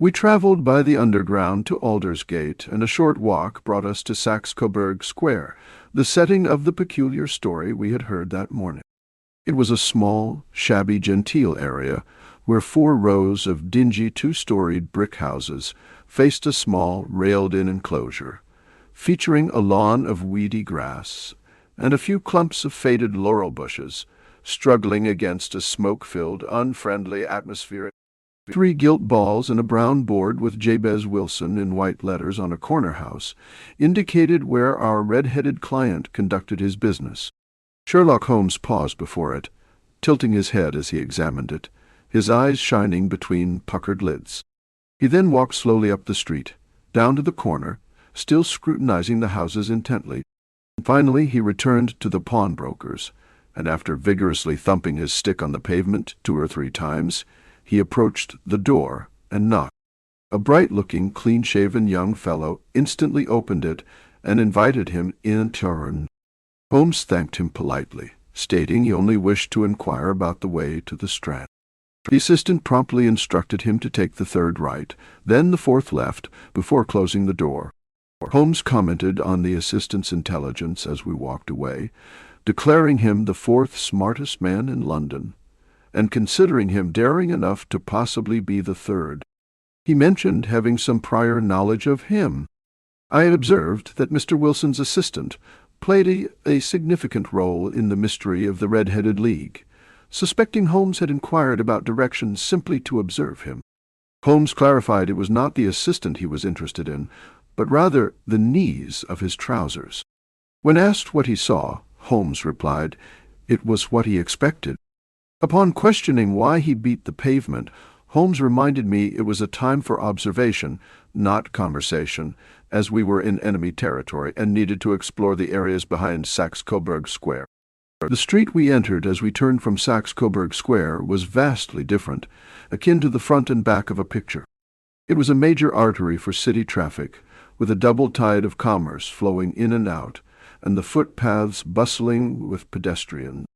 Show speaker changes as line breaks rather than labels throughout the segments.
We traveled by the underground to Aldersgate, and a short walk brought us to Saxe-Coburg Square, the setting of the peculiar story we had heard that morning. It was a small, shabby, genteel area where 4 rows of dingy 2-storied brick houses faced a small, railed-in enclosure, featuring a lawn of weedy grass and a few clumps of faded laurel bushes, struggling against a smoke-filled, unfriendly atmosphere. 3 gilt balls and a brown board with Jabez Wilson in white letters on a corner house indicated where our red-headed client conducted his business. Sherlock Holmes paused before it, tilting his head as he examined it, his eyes shining between puckered lids. He then walked slowly up the street, down to the corner, still scrutinizing the houses intently. Finally he returned to the pawnbroker's, and after vigorously thumping his stick on the pavement 2 or 3 times, he approached the door and knocked. A bright-looking, clean-shaven young fellow instantly opened it and invited him in turn. Holmes thanked him politely, stating he only wished to inquire about the way to the Strand. The assistant promptly instructed him to take the 3rd right, then the 4th left, before closing the door. Holmes commented on the assistant's intelligence as we walked away, declaring him the 4th smartest man in London, and considering him daring enough to possibly be the 3rd. He mentioned having some prior knowledge of him. I had observed that Mr. Wilson's assistant played a significant role in the mystery of the Red-Headed League, suspecting Holmes had inquired about directions simply to observe him. Holmes clarified it was not the assistant he was interested in, but rather the knees of his trousers. When asked what he saw, Holmes replied it was what he expected. Upon questioning why he beat the pavement, Holmes reminded me it was a time for observation, not conversation, as we were in enemy territory and needed to explore the areas behind Saxe-Coburg Square. The street we entered as we turned from Saxe-Coburg Square was vastly different, akin to the front and back of a picture. It was a major artery for city traffic, with a double tide of commerce flowing in and out, and the footpaths bustling with pedestrians.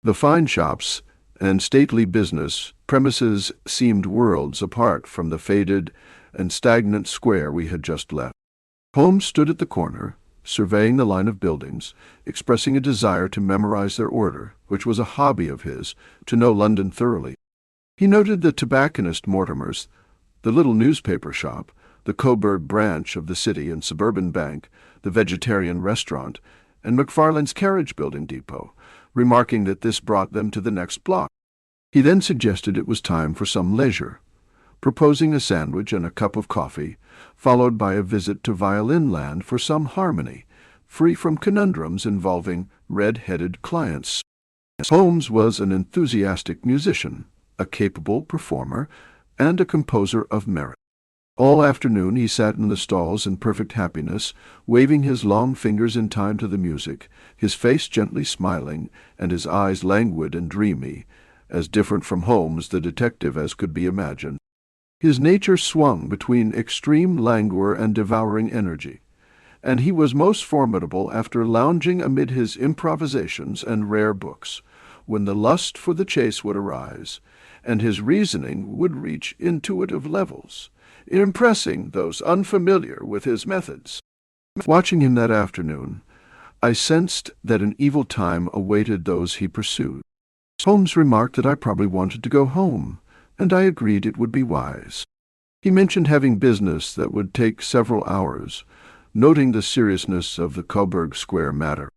The fine shops and stately business premises seemed worlds apart from the faded and stagnant square we had just left. Holmes stood at the corner, surveying the line of buildings, expressing a desire to memorize their order, which was a hobby of his, to know London thoroughly. He noted the tobacconist Mortimer's, the little newspaper shop, the Coburg branch of the City and Suburban Bank, the vegetarian restaurant, and McFarlane's carriage building depot, remarking that this brought them to the next block. He then suggested it was time for some leisure, proposing a sandwich and a cup of coffee, followed by a visit to Violin Land for some harmony, free from conundrums involving red-headed clients. Holmes was an enthusiastic musician, a capable performer, and a composer of merit. All afternoon he sat in the stalls in perfect happiness, waving his long fingers in time to the music, his face gently smiling, and his eyes languid and dreamy, as different from Holmes the detective as could be imagined. His nature swung between extreme languor and devouring energy, and he was most formidable after lounging amid his improvisations and rare books, when the lust for the chase would arise, and his reasoning would reach intuitive levels, impressing those unfamiliar with his methods. Watching him that afternoon, I sensed that an evil time awaited those he pursued. Holmes remarked that I probably wanted to go home, and I agreed it would be wise. He mentioned having business that would take several hours, noting the seriousness of the Coburg Square matter.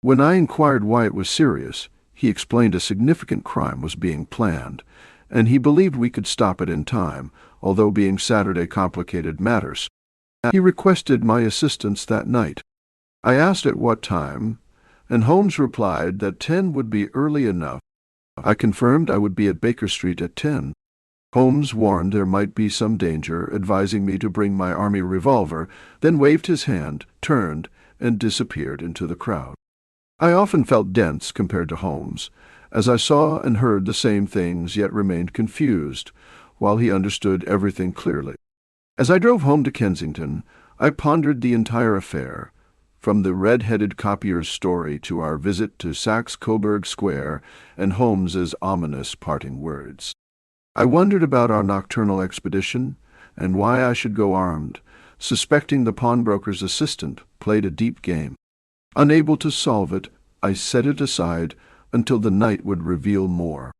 When I inquired why it was serious, he explained a significant crime was being planned, and he believed we could stop it in time, although being Saturday complicated matters. He requested my assistance that night. I asked at what time, and Holmes replied that 10 would be early enough. I confirmed I would be at Baker Street at 10. Holmes warned there might be some danger, advising me to bring my army revolver, then waved his hand, turned, and disappeared into the crowd. I often felt dense compared to Holmes, as I saw and heard the same things yet remained confused, while he understood everything clearly. As I drove home to Kensington, I pondered the entire affair, from the red-headed copier's story to our visit to Saxe-Coburg Square and Holmes's ominous parting words. I wondered about our nocturnal expedition and why I should go armed, suspecting the pawnbroker's assistant played a deep game. Unable to solve it, I set it aside until the night would reveal more.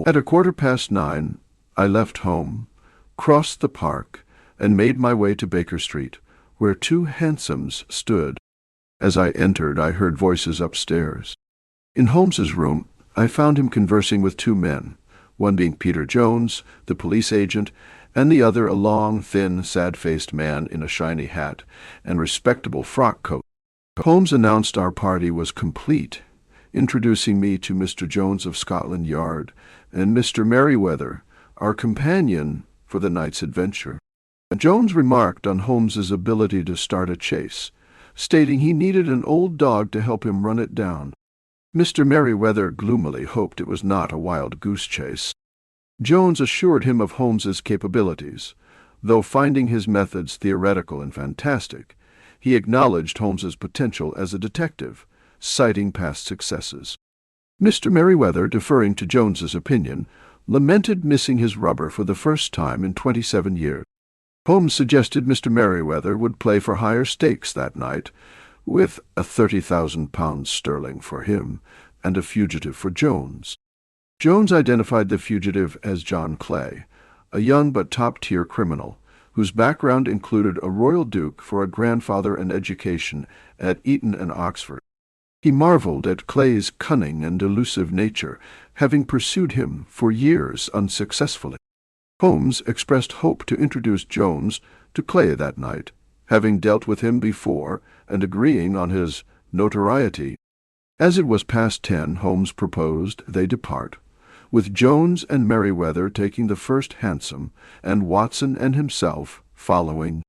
At 9:15, I left home, crossed the park, and made my way to Baker Street, where 2 hansoms stood. As I entered, I heard voices upstairs. In Holmes's room, I found him conversing with 2 men, one being Peter Jones, the police agent, and the other a long, thin, sad-faced man in a shiny hat and respectable frock coat. Holmes announced our party was complete, introducing me to Mr. Jones of Scotland Yard and Mr. Merryweather, our companion for the night's adventure. Jones remarked on Holmes's ability to start a chase, stating he needed an old dog to help him run it down. Mr. Merryweather gloomily hoped it was not a wild goose chase. Jones assured him of Holmes's capabilities, though finding his methods theoretical and fantastic. He acknowledged Holmes's potential as a detective, citing past successes. Mr. Merryweather, deferring to Jones's opinion, lamented missing his rubber for the first time in 27 years. Holmes suggested Mr. Merryweather would play for higher stakes that night, with a £30,000 sterling for him and a fugitive for Jones. Jones identified the fugitive as John Clay, a young but top-tier criminal, whose background included a royal duke for a grandfather and education at Eton and Oxford. He marveled at Clay's cunning and elusive nature, having pursued him for years unsuccessfully. Holmes expressed hope to introduce Jones to Clay that night, having dealt with him before and agreeing on his notoriety. As it was past 10, Holmes proposed they depart, with Jones and Merryweather taking the first hansom and Watson and himself following.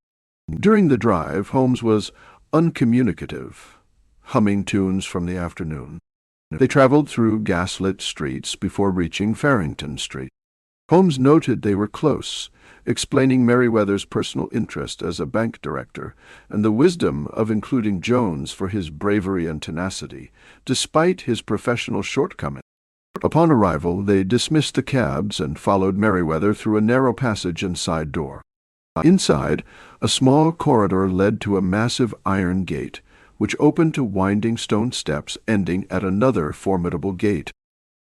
During the drive, Holmes was uncommunicative, humming tunes from the afternoon. They traveled through gaslit streets before reaching Farrington Street. Holmes noted they were close, explaining Merryweather's personal interest as a bank director and the wisdom of including Jones for his bravery and tenacity, despite his professional shortcomings. Upon arrival, they dismissed the cabs and followed Merryweather through a narrow passage and side door. Inside, a small corridor led to a massive iron gate, which opened to winding stone steps ending at another formidable gate.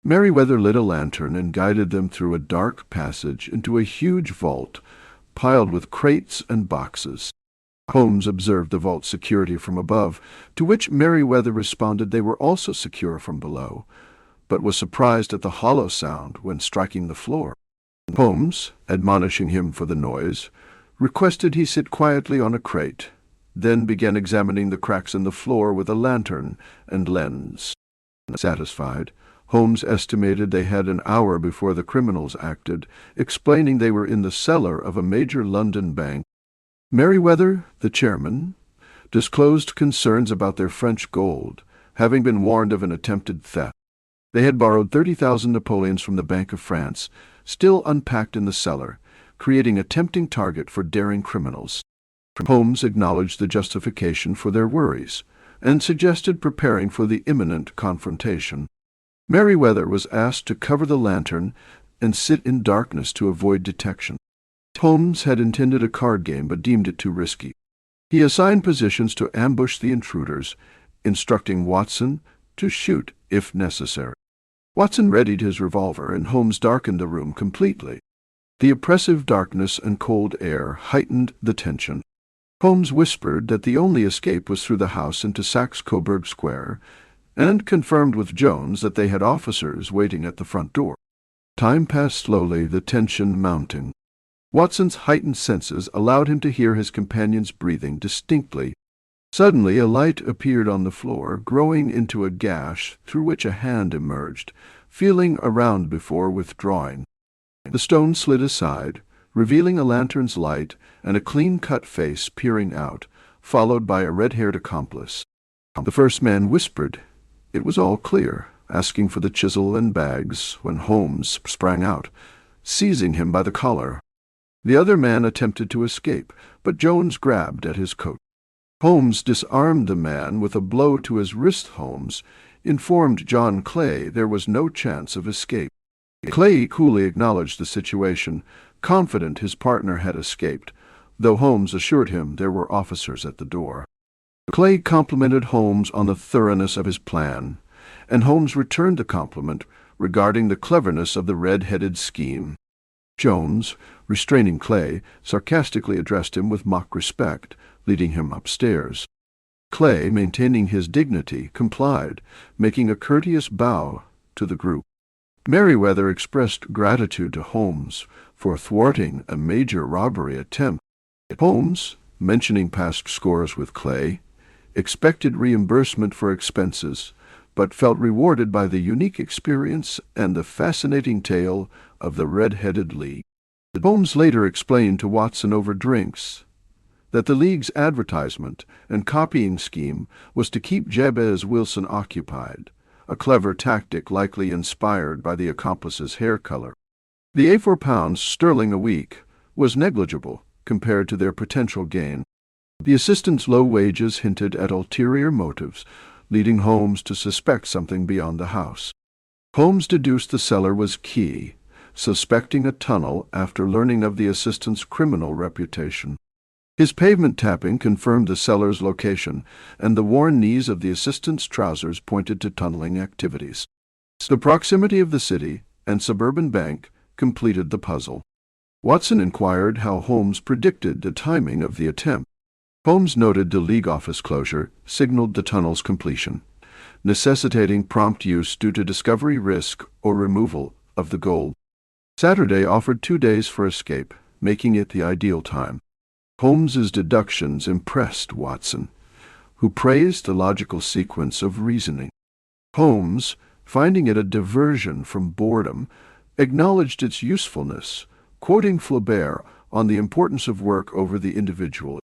Merryweather lit a lantern and guided them through a dark passage into a huge vault, piled with crates and boxes. Holmes observed the vault's security from above, to which Merryweather responded they were also secure from below, but was surprised at the hollow sound when striking the floor. Holmes, admonishing him for the noise, requested he sit quietly on a crate, then began examining the cracks in the floor with a lantern and lens. Satisfied, Holmes estimated they had an hour before the criminals acted, explaining they were in the cellar of a major London bank. Merryweather, the chairman, disclosed concerns about their French gold, having been warned of an attempted theft. They had borrowed 30,000 Napoleons from the Bank of France, still unpacked in the cellar, creating a tempting target for daring criminals. Holmes acknowledged the justification for their worries, and suggested preparing for the imminent confrontation. Merryweather was asked to cover the lantern and sit in darkness to avoid detection. Holmes had intended a card game but deemed it too risky. He assigned positions to ambush the intruders, instructing Watson to shoot if necessary. Watson readied his revolver, and Holmes darkened the room completely. The oppressive darkness and cold air heightened the tension. Holmes whispered that the only escape was through the house into Saxe-Coburg Square, and confirmed with Jones that they had officers waiting at the front door. Time passed slowly, the tension mounting. Watson's heightened senses allowed him to hear his companion's breathing distinctly. Suddenly a light appeared on the floor, growing into a gash through which a hand emerged, feeling around before withdrawing. The stone slid aside, revealing a lantern's light and a clean-cut face peering out, followed by a red-haired accomplice. The first man whispered it was all clear, asking for the chisel and bags, when Holmes sprang out, seizing him by the collar. The other man attempted to escape, but Jones grabbed at his coat. Holmes disarmed the man with a blow to his wrist. Holmes informed John Clay there was no chance of escape. Clay coolly acknowledged the situation, confident his partner had escaped, though Holmes assured him there were officers at the door. Clay complimented Holmes on the thoroughness of his plan, and Holmes returned the compliment regarding the cleverness of the red-headed scheme. Jones, restraining Clay, sarcastically addressed him with mock respect, leading him upstairs. Clay, maintaining his dignity, complied, making a courteous bow to the group. Merriweather expressed gratitude to Holmes for thwarting a major robbery attempt. Holmes, mentioning past scores with Clay, expected reimbursement for expenses, but felt rewarded by the unique experience and the fascinating tale of the red-headed League. Holmes later explained to Watson over drinks that the League's advertisement and copying scheme was to keep Jabez Wilson occupied, a clever tactic likely inspired by the accomplice's hair color. The £4 sterling a week was negligible compared to their potential gain. The assistant's low wages hinted at ulterior motives, leading Holmes to suspect something beyond the house. Holmes deduced the cellar was key, suspecting a tunnel after learning of the assistant's criminal reputation. His pavement tapping confirmed the cellar's location, and the worn knees of the assistant's trousers pointed to tunneling activities. The proximity of the city and suburban bank completed the puzzle. Watson inquired how Holmes predicted the timing of the attempt. Holmes noted the League office closure signaled the tunnel's completion, necessitating prompt use due to discovery risk or removal of the gold. Saturday offered 2 days for escape, making it the ideal time. Holmes's deductions impressed Watson, who praised the logical sequence of reasoning. Holmes, finding it a diversion from boredom, acknowledged its usefulness, quoting Flaubert on the importance of work over the individual.